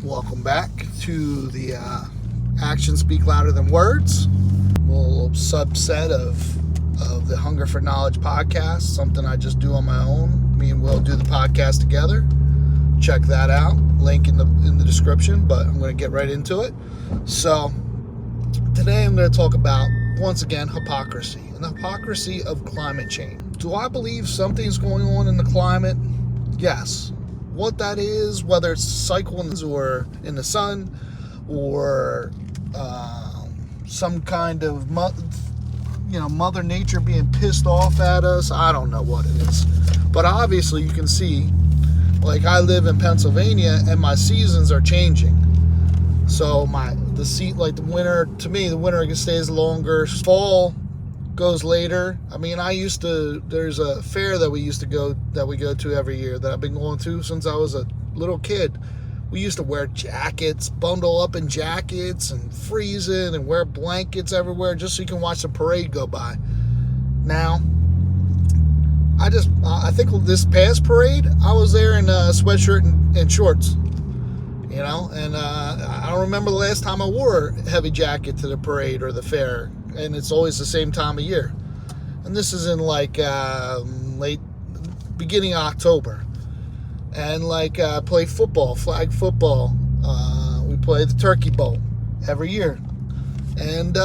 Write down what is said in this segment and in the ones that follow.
Welcome back to the Actions Speak Louder Than Words, a little subset of the Hunger for Knowledge podcast, something I just do on my own. Me and Will do the podcast together. Check that out, link in the description, but I'm going to get right into it. So today I'm going to talk about, once again, hypocrisy and the hypocrisy of climate change. Do I believe something's going on in the climate? Yes. What that is, whether it's cyclones or in the sun or some kind of Mother Nature being pissed off at us, I don't know what it is. But obviously you can see, like, I live in Pennsylvania and my seasons are changing. So the winter, to me, the winter stays longer, fall goes later. I mean, there's a fair that we go to every year that I've been going to since I was a little kid. We used to wear jackets, bundle up in jackets and freezing and wear blankets everywhere just so you can watch the parade go by. Now, I think this past parade, I was there in a sweatshirt and shorts, and I don't remember the last time I wore a heavy jacket to the parade or the fair. And it's always the same time of year. And this is in beginning of October. And play football, flag football. We play the Turkey Bowl every year. And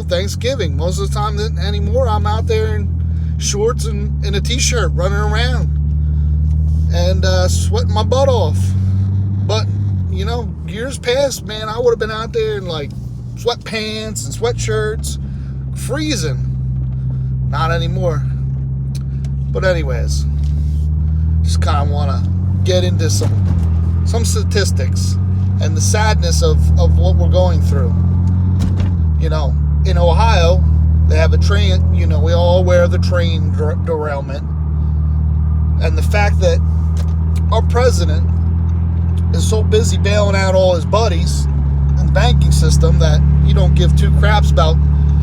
Thanksgiving, most of the time anymore, I'm out there in shorts and in a t-shirt running around and sweating my butt off. But, years past, man, I would have been out there in sweatpants and sweatshirts, freezing. Not anymore. But anyways, just kind of want to get into some statistics and the sadness of what we're going through. In Ohio, they have a train, we all aware of the train derailment. And the fact that our president is so busy bailing out all his buddies in the banking system that you don't give two craps about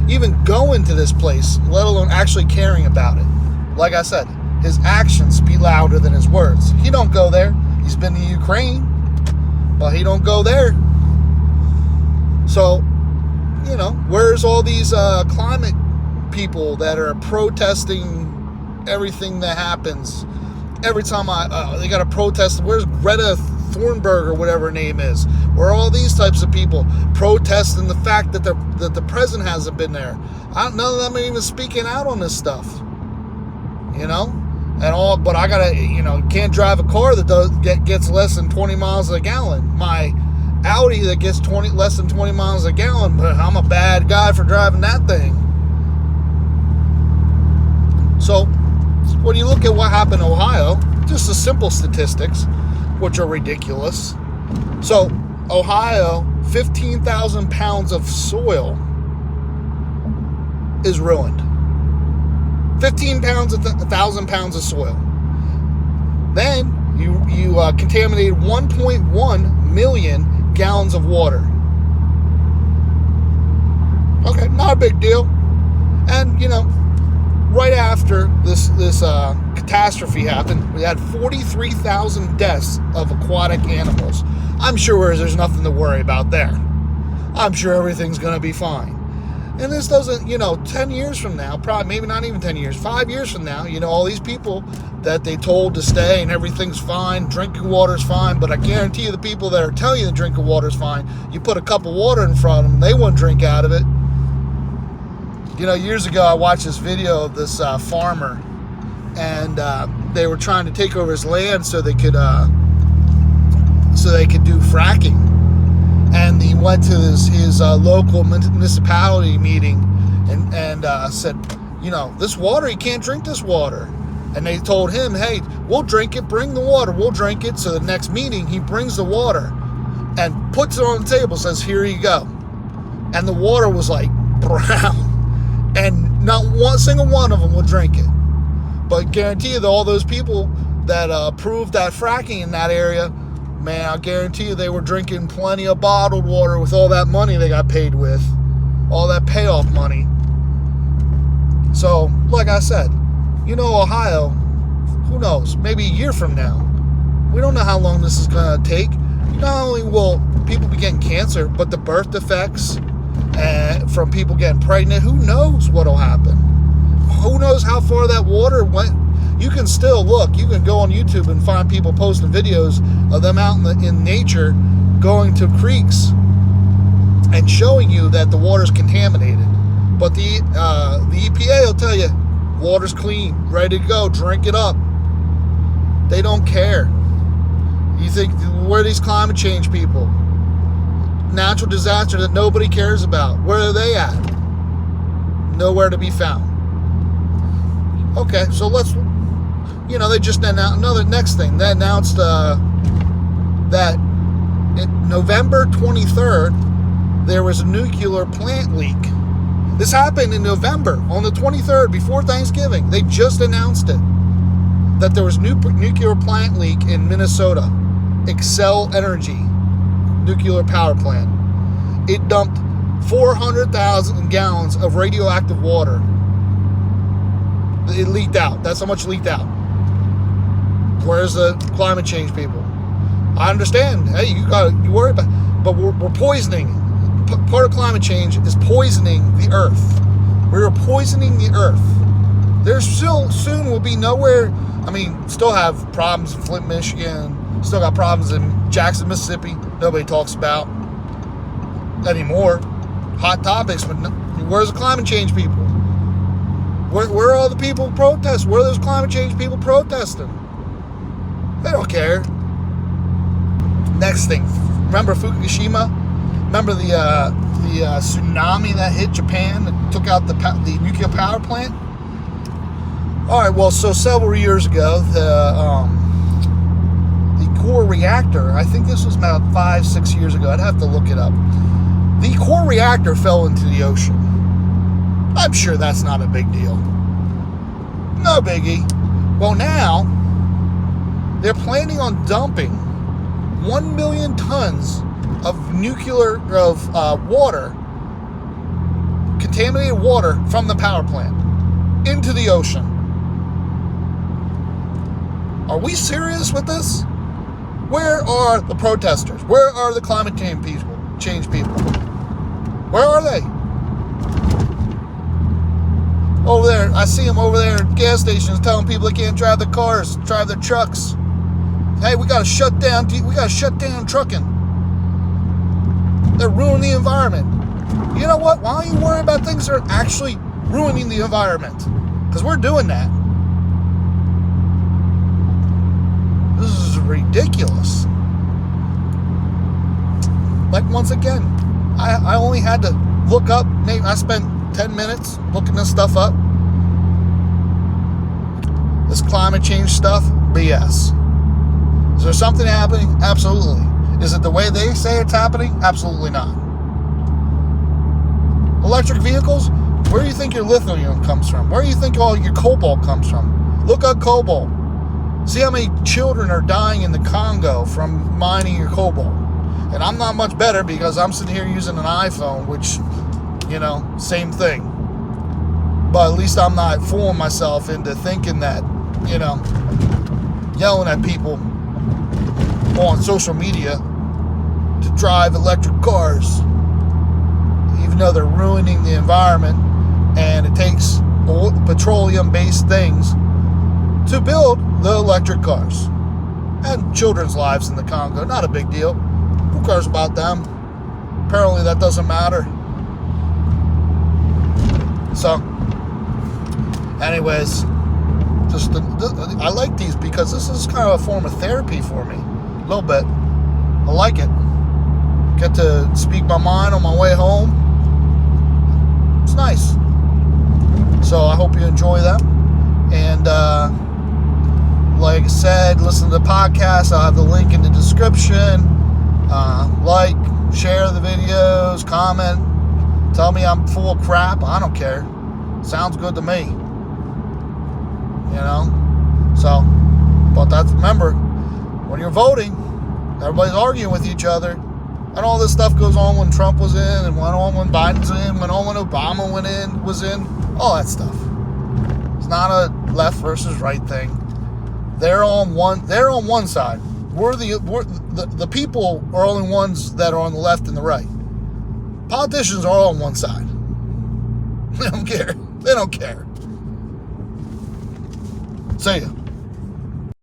even going to this place, let alone actually caring about it. Like I said, his actions speak louder than his words. He don't go there. He's been to Ukraine, but he don't go there. So, where's all these climate people that are protesting everything that happens? Every time they got to protest. Where's Greta Thunberg or whatever her name is? Where are all these types of people protesting the fact that the president hasn't been there? None of them are even speaking out on this stuff. But I gotta, can't drive a car that gets less than 20 miles a gallon. My Audi that gets less than 20 miles a gallon, but I'm a bad guy for driving that thing. So when you look at what happened in Ohio, just the simple statistics, which are ridiculous. So, Ohio, 15,000 pounds of soil is ruined. 1,000 pounds of soil. Then you contaminated 1.1 million gallons of water. Okay, not a big deal. And right after this catastrophe happened, we had 43,000 deaths of aquatic animals. I'm sure there's nothing to worry about there. I'm sure everything's going to be fine. And this doesn't, 10 years from now, probably maybe not even 10 years, 5 years from now, all these people that they told to stay and everything's fine, drinking water's fine, but I guarantee you the people that are telling you the drinking water's fine, you put a cup of water in front of them, they wouldn't drink out of it. Years ago, I watched this video of this farmer, and they were trying to take over his land so they could do fracking. And he went to his local municipality meeting and said, this water, you can't drink this water. And they told him, hey, we'll drink it, bring the water, we'll drink it. So the next meeting, he brings the water and puts it on the table, says, here you go. And the water was brown. And not one single one of them would drink it. But guarantee you that all those people that approved that fracking in that area, man, I guarantee you they were drinking plenty of bottled water with all that money they got paid with. All that payoff money. So, like I said, Ohio, who knows? Maybe a year from now. We don't know how long this is going to take. not only will people be getting cancer, but the birth defects from people getting pregnant, who knows what will happen? Who knows how far that water went? You can still look. You can go on YouTube and find people posting videos of them out in nature going to creeks and showing you that the water's contaminated. But the EPA will tell you, water's clean, ready to go, drink it up. They don't care. You think, where are these climate change people? Natural disaster that nobody cares about. Where are they at? Nowhere to be found. Okay, so let's, they just announced next thing. They announced that November 23rd, there was a nuclear plant leak. This happened in November, on the 23rd, before Thanksgiving. They just announced it, that there was nuclear plant leak in Minnesota. Xcel Energy nuclear power plant. It dumped 400,000 gallons of radioactive water. It leaked out. That's how much leaked out. Where's the climate change people? I understand. Hey, you worry about it, but we're poisoning. Part of climate change is poisoning the earth. We're poisoning the earth. There soon will be nowhere. Still have problems in Flint, Michigan. Still got problems in Jackson, Mississippi. Nobody talks about anymore. Hot topics, but where's the climate change people? Where are all the people protesting? Where are those climate change people protesting? They don't care. Next thing, remember Fukushima? Remember the tsunami that hit Japan that took out the nuclear power plant? All right, well, so several years ago, the core reactor, I think this was about 5-6 years ago, I'd have to look it up. The core reactor fell into the ocean. I'm sure that's not a big deal. No biggie. Well, now, they're planning on dumping 1 million tons of water, contaminated water from the power plant into the ocean. Are we serious with this? Where are the protesters? Where are the climate change people? Where are they? Over there, I see them over there at gas stations telling people they can't drive their cars, drive their trucks. Hey, we gotta shut down trucking. They're ruining the environment. You know what? Why don't you worry about things that are actually ruining the environment? Because we're doing that. This is ridiculous. Like, once again, I only had to look up. Maybe I spent 10 minutes looking this stuff up. This climate change stuff, BS. Is there something happening? Absolutely. Is it the way they say it's happening? Absolutely not. Electric vehicles? Where do you think your lithium comes from? Where do you think all your cobalt comes from? Look at cobalt. See how many children are dying in the Congo from mining your cobalt. And I'm not much better because I'm sitting here using an iPhone, which, same thing. But at least I'm not fooling myself into thinking that, yelling at people on social media to drive electric cars, even though they're ruining the environment, and it takes petroleum-based things to build the electric cars. And children's lives in the Congo, not a big deal. Who cares about them? Apparently that doesn't matter. So, anyways, I like these because this is kind of a form of therapy for me. A little bit. I like it. Get to speak my mind on my way home. It's nice. So I hope you enjoy them. And like I said, listen to the podcast. I'll have the link in the description. Like, share the videos, comment. Tell me I'm full of crap. I don't care. Sounds good to me. So, but that's, remember, when you're voting, everybody's arguing with each other. And all this stuff goes on when Trump was in, and went on when Biden's in, went on when Obama was in, all that stuff. It's not a left versus right thing. They're on one side. The people are only ones that are on the left and the right. Politicians are all on one side. They don't care. They don't care. See ya.